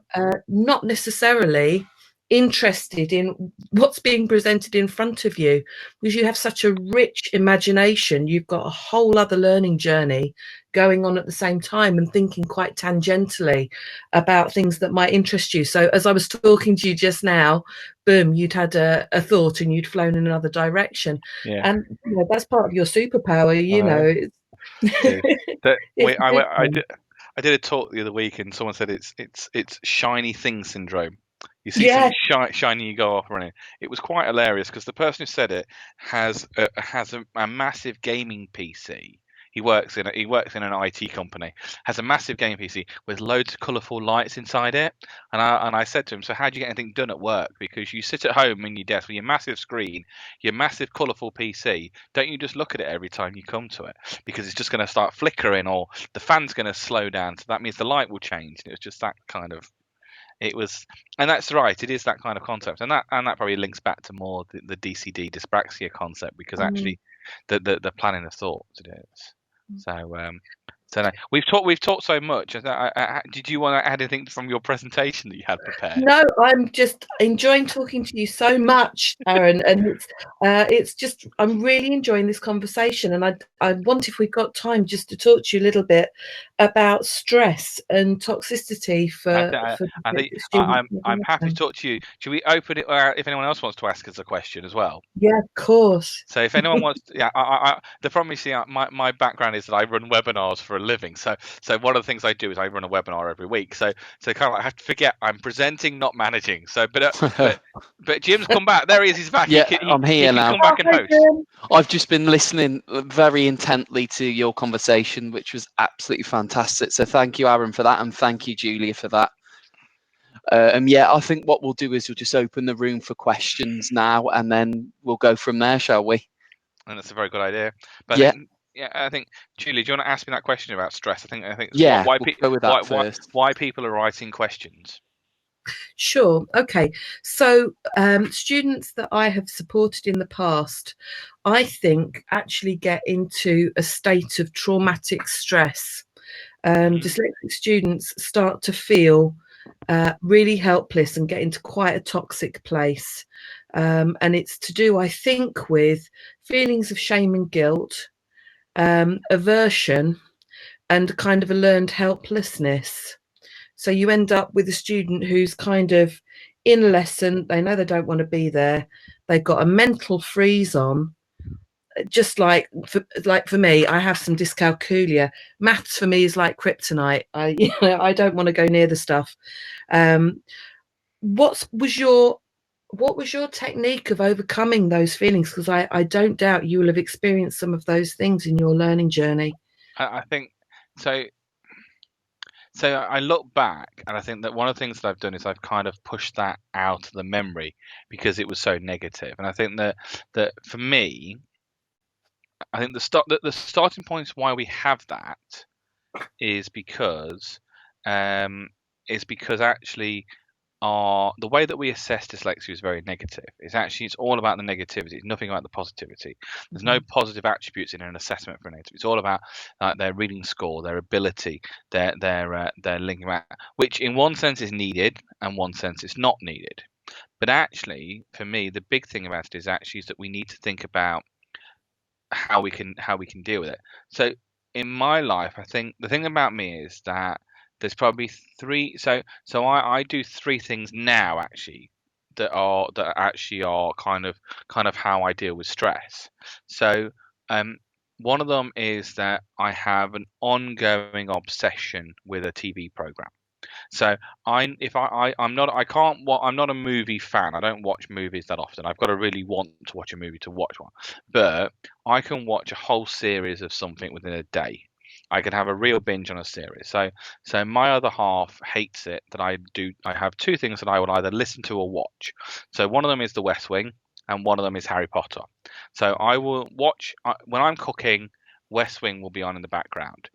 not necessarily interested in what's being presented in front of you, because you have such a rich imagination. You've got a whole other learning journey going on at the same time, and thinking quite tangentially about things that might interest you. So as I was talking to you just now, boom, you'd had a thought and you'd flown in another direction. And that's part of your superpower, I did a talk the other week, and someone said it's shiny thing syndrome. You see something shiny, you go off running. It was quite hilarious because the person who said it has a massive gaming PC. He works in an IT company. Has a massive gaming PC with loads of colourful lights inside it. And I said to him, so how do you get anything done at work? Because you sit at home in your desk with your massive screen, your massive colourful PC. Don't you just look at it every time you come to it? Because it's just going to start flickering, or the fan's going to slow down. So that means the light will change. And it was just that kind of. It was, and that's right. It is that kind of concept, and that probably links back to more the DCD dyspraxia concept, because actually, the planning of thoughts it is. So no, we've talked so much. Did you want to add anything from your presentation that you had prepared? No, I'm just enjoying talking to you so much, Arran, and it's just, I'm really enjoying this conversation, and I wonder if we've got time just to talk to you a little bit about stress and toxicity I'm happy to talk to you. Should we open it if anyone else wants to ask us a question as well? Yeah, of course. So if anyone wants, the problem is, my background is that I run webinars for a living. So one of the things I do is I run a webinar every week. So kind of I have to forget I'm presenting, not managing. So but Jim's come back. There he is. He's back. Yeah, I'm here now. Come back and host. I've just been listening very intently to your conversation, which was absolutely fantastic. So thank you, Arran, for that, and thank you, Julia, for that. I think what we'll do is we'll just open the room for questions now, and then we'll go from there, shall we? And that's a very good idea. But I think Julie, do you want to ask me that question about stress? I think why people are writing questions. Sure. Okay. So students that I have supported in the past, I think, actually get into a state of traumatic stress. Dyslexic students start to feel really helpless and get into quite a toxic place. And it's to do, I think, with feelings of shame and guilt, aversion, and kind of a learned helplessness. So you end up with a student who's kind of in a lesson, they know they don't want to be there, they've got a mental freeze on, just like for me, I have some dyscalculia. Maths for me is like kryptonite. I don't want to go near the stuff. Um, what was your technique of overcoming those feelings? Because I don't doubt you will have experienced some of those things in your learning journey. I think so. So I look back and I think that one of the things that I've done is I've kind of pushed that out of the memory because it was so negative. And I think that for me, I think the starting points why we have that is because actually the way that we assess dyslexia is very negative. It's all about the negativity. It's nothing about the positivity. There's no positive attributes in an assessment for a native. It's all about their reading score, their ability, their linking back, which in one sense is needed and one sense is not needed. But actually, for me, the big thing about it is that we need to think about how we can deal with it. So in my life, I think the thing about me is that there's probably three. So I do three things now actually that actually are kind of how I deal with stress. So one of them is that I have an ongoing obsession with a TV program. So I'm not I'm not a movie fan. I don't watch movies that often. I've got to really want to watch a movie to watch one. But I can watch a whole series of something within a day. I can have a real binge on a series. So my other half hates it that I do. I have two things that I would either listen to or watch. So one of them is The West Wing, and one of them is Harry Potter. So I will watch when I'm cooking. West Wing will be on in the background.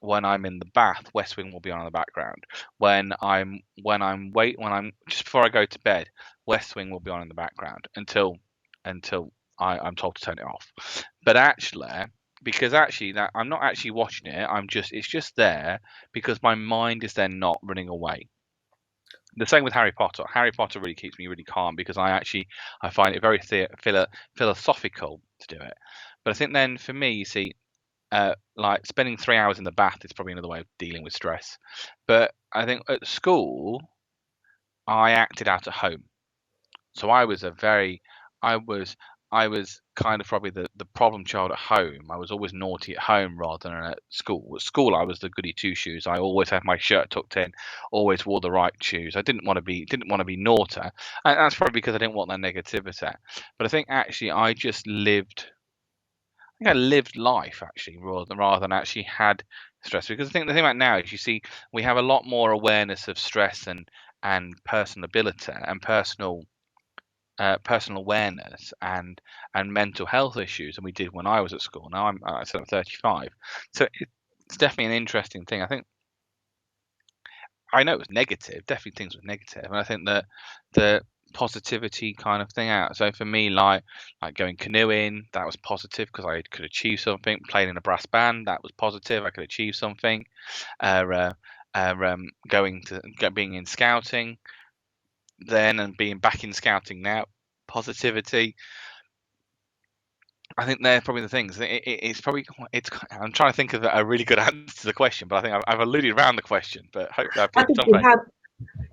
When I'm in the bath, West Wing will be on in the background. When I'm just before I go to bed, West Wing will be on in the background until I'm told to turn it off. But actually, because actually that I'm not actually watching it, it's just there because my mind is then not running away. The same with Harry Potter. Harry Potter really keeps me really calm because I find it very philosophical to do it. But I think then for me, you see, like spending 3 hours in the bath is probably another way of dealing with stress. But I think at school, I acted out at home. So I was kind of probably the problem child at home. I was always naughty at home rather than at school. At school, I was the goody two shoes. I always had my shirt tucked in, always wore the right shoes. I didn't want to be naughty, and that's probably because I didn't want that negativity. But I think actually I lived life actually rather than actually had stress. Because I think the thing about now is you see we have a lot more awareness of stress and personal ability and personal awareness and mental health issues than we did when I was at school. Now I said I'm 35, so it's definitely an interesting thing. I think I know it was negative, definitely things were negative, and I think that the positivity kind of thing out. So for me, like going canoeing, that was positive because I could achieve something. Playing in a brass band, that was positive. I could achieve something. Being in scouting then and being back in scouting now, positivity. I think they're probably the things. I'm trying to think of a really good answer to the question, but I think I've alluded around the question. But hopefully I've I given think something.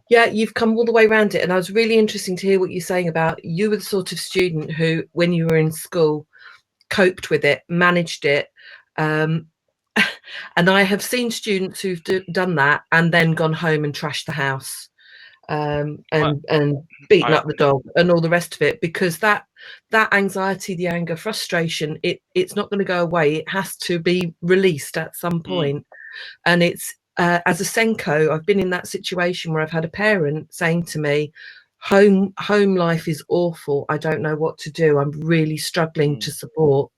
yeah, you've come all the way around it, and I was really interesting to hear what you're saying about you were the sort of student who, when you were in school, coped with it, managed it. And I have seen students who've done that and then gone home and trashed the house, and beaten up the dog and all the rest of it, because that anxiety, the anger, frustration, it's not going to go away. It has to be released at some point. And it's as a Senko, I've been in that situation where I've had a parent saying to me, home life is awful, I don't know what to do, I'm really struggling to support.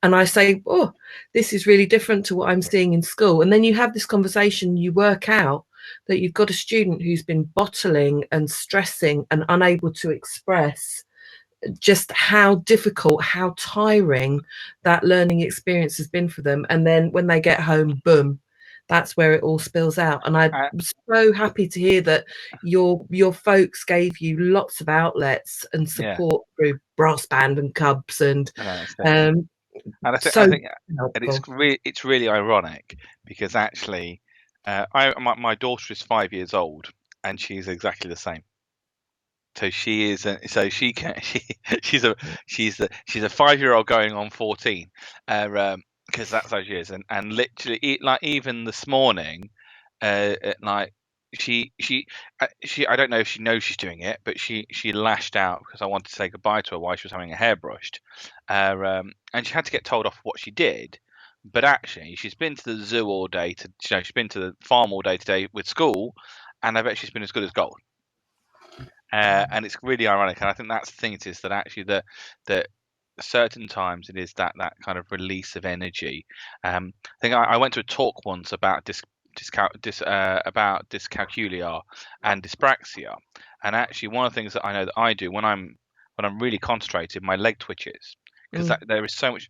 And I say, oh, this is really different to what I'm seeing in school. And then you have this conversation, you work out that you've got a student who's been bottling and stressing and unable to express just how difficult, how tiring that learning experience has been for them. And then when they get home, boom, that's where it all spills out. And I'm so happy to hear that your folks gave you lots of outlets and support through brass band and cubs and I think it's really ironic because actually my daughter is 5 years old and she's exactly the same. So she is. So she can. She's a 5-year-old going on 14. Because that's how she is. And literally, like even this morning, like she I don't know if she knows she's doing it, but she lashed out because I wanted to say goodbye to her while she was having her hair brushed, and she had to get told off what she did. But actually, she's been to the zoo all day. She's been to the farm all day today with school, and I bet she's been as good as gold. And it's really ironic, and I think that's the thing. It is that actually that certain times it is that kind of release of energy. I think I went to a talk once about about dyscalculia and dyspraxia, and actually one of the things that I know that I do when I'm really concentrated, my leg twitches because there is so much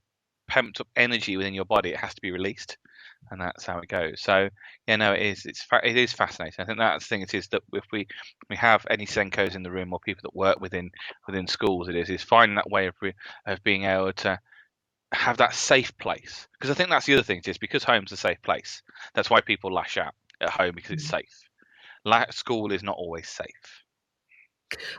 pumped up energy within your body, it has to be released, and that's how it goes. So yeah, no, it is fascinating. I think that's the thing. It is that if we have any Senkos in the room or people that work within schools, it is finding that way of being able to have that safe place, because I think that's the other thing. It is because home's a safe place. That's why people lash out at home, because it's safe. School is not always safe.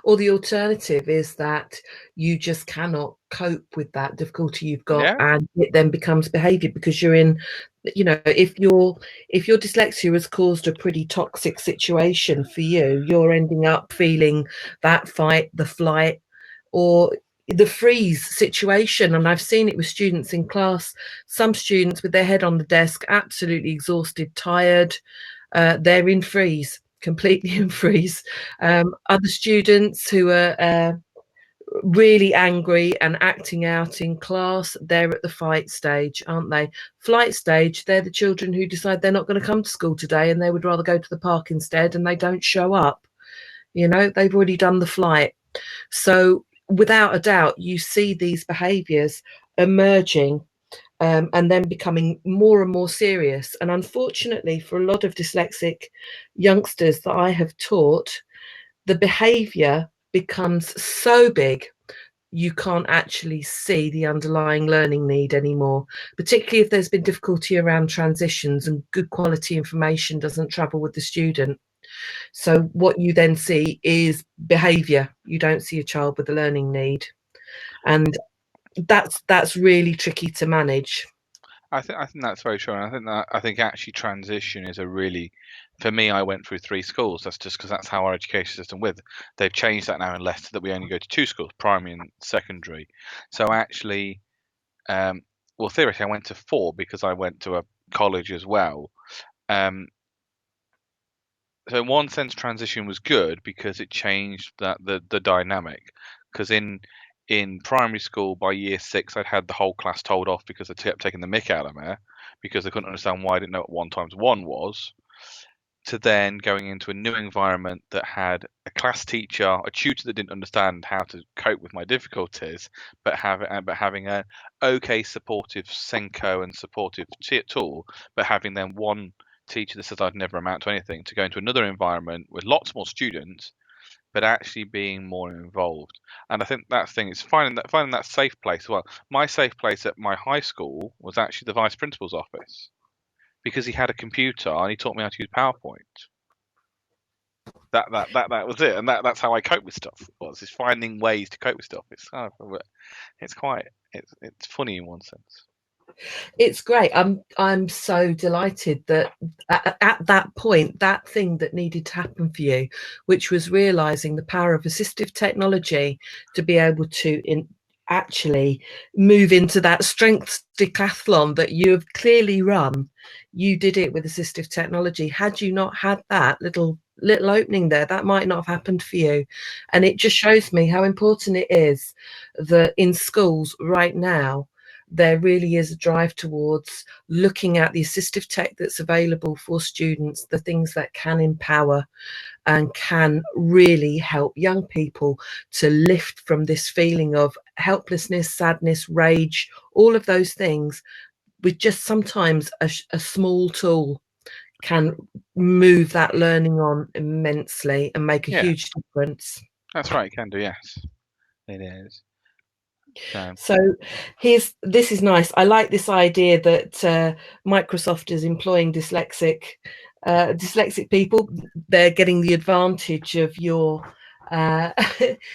Or the alternative is that you just cannot cope with that difficulty you've got, Yeah. and it then becomes behaviour because you're in, if your dyslexia has caused a pretty toxic situation for you, you're ending up feeling that fight, the flight, or the freeze situation. And I've seen it with students in class. Some students with their head on the desk, absolutely exhausted, tired, they're in freeze. Completely in freeze. Other students who are really angry and acting out in class, they're at the fight stage, aren't they? Flight stage, they're the children who decide they're not going to come to school today and they would rather go to the park instead, and they don't show up. They've already done the flight. So without a doubt, you see these behaviours emerging and then becoming more and more serious. And unfortunately, for a lot of dyslexic youngsters that I have taught, the behaviour becomes so big you can't actually see the underlying learning need anymore, particularly if there's been difficulty around transitions and good quality information doesn't travel with the student. So what you then see is behaviour. You don't see a child with a learning need. And that's really tricky to manage. I think that's very true, and I think actually transition is a really, for me, I went through 3 schools. That's just because that's how our education system they've changed that now in Leicester, that we only go to 2 schools, primary and secondary. So actually, well, theoretically, I went to 4 because I went to a college as well. So in one sense, transition was good because it changed the dynamic. Because in primary school, by year 6, I'd had the whole class told off because they kept taking the mick out of me because they couldn't understand why I didn't know what 1 times 1 was. To then going into a new environment that had a class teacher, a tutor that didn't understand how to cope with my difficulties, but having a okay supportive Senko and supportive tool, but having then one teacher that says I'd never amount to anything, to go into another environment with lots more students, but actually being more involved. And I think that's the thing, is finding that safe place. Well, my safe place at my high school was actually the vice principal's office, because he had a computer and he taught me how to use PowerPoint. That was it, and that's how I cope with stuff. Is finding ways to cope with stuff. It's funny in one sense. It's great. I'm so delighted that at that point, that thing that needed to happen for you, which was realizing the power of assistive technology to be able to actually move into that strengths decathlon that you have clearly run. You did it with assistive technology. Had you not had that little opening there, that might not have happened for you. And it just shows me how important it is that in schools right now, there really is a drive towards looking at the assistive tech that's available for students, the things that can empower and can really help young people to lift from this feeling of helplessness, sadness, rage, all of those things, with just sometimes a small tool can move that learning on immensely and make a huge difference. That's right, it can do, yes. It is. So this is nice. I like this idea that Microsoft is employing dyslexic people. They're getting the advantage of your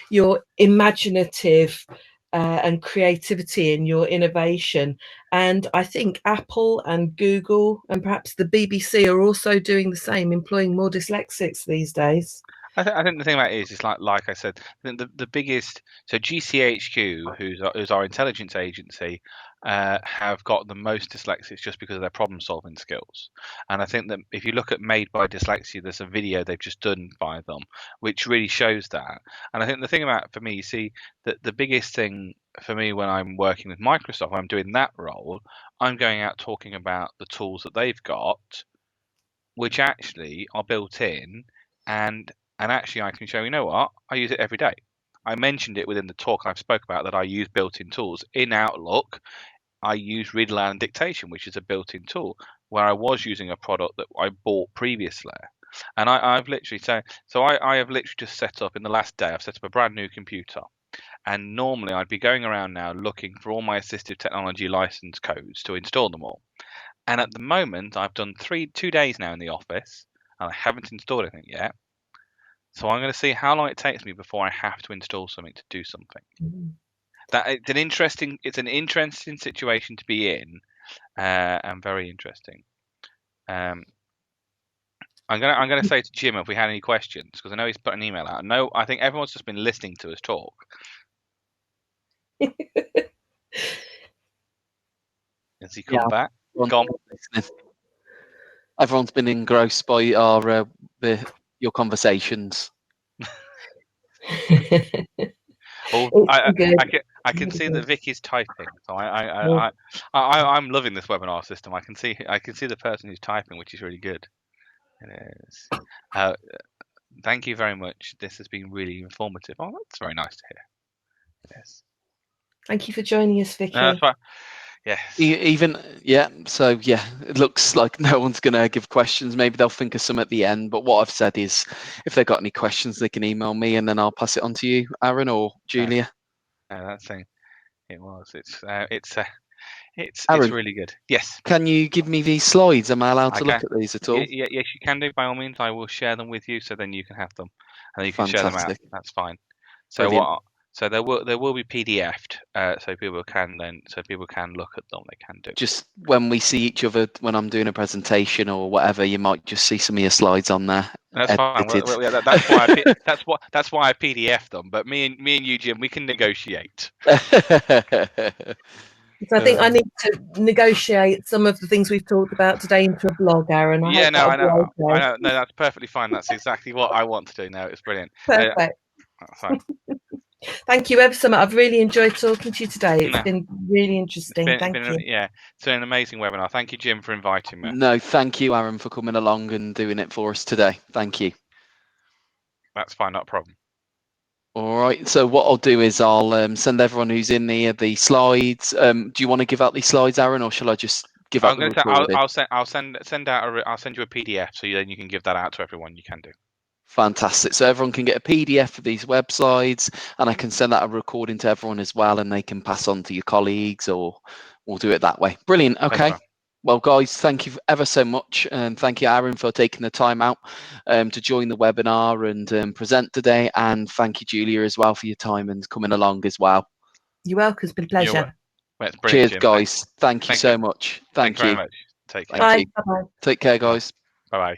your imaginative and creativity in your innovation. And I think Apple and Google and perhaps the BBC are also doing the same, employing more dyslexics these days. I think the thing about it is like I said, I think the biggest, so GCHQ, who's our intelligence agency, have got the most dyslexics just because of their problem solving skills. And I think that if you look at Made by Dyslexia, there's a video they've just done by them, which really shows that. And I think the thing about, for me, you see, that the biggest thing for me when I'm working with Microsoft, I'm doing that role, I'm going out talking about the tools that they've got, which actually are built in, and actually I can show, you know what, I use it every day. I mentioned it within the talk I spoke about that I use built-in tools. In Outlook, I use read aloud and dictation, which is a built-in tool, where I was using a product that I bought previously. And I've literally, I have literally just set up, in the last day, I've set up a brand new computer. And normally I'd be going around now looking for all my assistive technology license codes to install them all. And at the moment, I've done 2 days now in the office, and I haven't installed anything yet. So I'm going to see how long it takes me before I have to install something to do something. That it's an interesting situation to be in, and very interesting. I'm going to say to Jim if we had any questions, because I know he's put an email out. No, I think everyone's just been listening to us talk. Has he come back? Gone. Everyone's been engrossed by your conversations. Oh, I can see that Vicky's typing, so I'm loving this webinar system. I can see the person who's typing, which is really good. It is. Thank you very much. This has been really informative. Oh, that's very nice to hear. Yes. Thank you for joining us, Vicky. No, that's fine. Yes. So it looks like no one's going to give questions. Maybe they'll think of some at the end. But what I've said is, if they've got any questions, they can email me, and then I'll pass it on to you, Arran or Julia. No, that's thing. It was. It's Arran, really good. Yes. Can you give me these slides? Am I allowed to look at these at all? Yes, you can do. By all means, I will share them with you, so then you can have them, and you can share them out. That's fine. So Brilliant. So there will be PDF'd, so people can look at them. They can do. Just when we see each other, when I'm doing a presentation or whatever, you might just see some of your slides on there. That's fine. Well, yeah, that's why I PDF them. But me and you, Jim, we can negotiate. So I think I need to negotiate some of the things we've talked about today into a blog, Arran. I know. No, that's perfectly fine. That's exactly what I want to do now. It's brilliant. Perfect. That's fine. Thank you ever so much. I've really enjoyed talking to you today. It's been really interesting. Thank you. Yeah, it's an amazing webinar. Thank you, Jim, for inviting me. No, thank you, Arran, for coming along and doing it for us today. Thank you. That's fine, not a problem. All right. So what I'll do is I'll send everyone who's in here the slides. Do you want to give out these slides, Arran, or shall I just give out the recording? I'll send you a PDF, so then you can give that out to everyone. You can do. Fantastic. So everyone can get a PDF of these websites, and I can send that a recording to everyone as well, and they can pass on to your colleagues, or we'll do it that way. Brilliant. Okay. Well, guys, thank you ever so much, and thank you, Arran, for taking the time out to join the webinar and present today, and thank you, Julia, as well, for your time and coming along as well. You're welcome. It's been a pleasure. Cheers, guys. Thank you so much. Thank you. Very much. Take care. Bye. Bye. Take care, guys. Bye.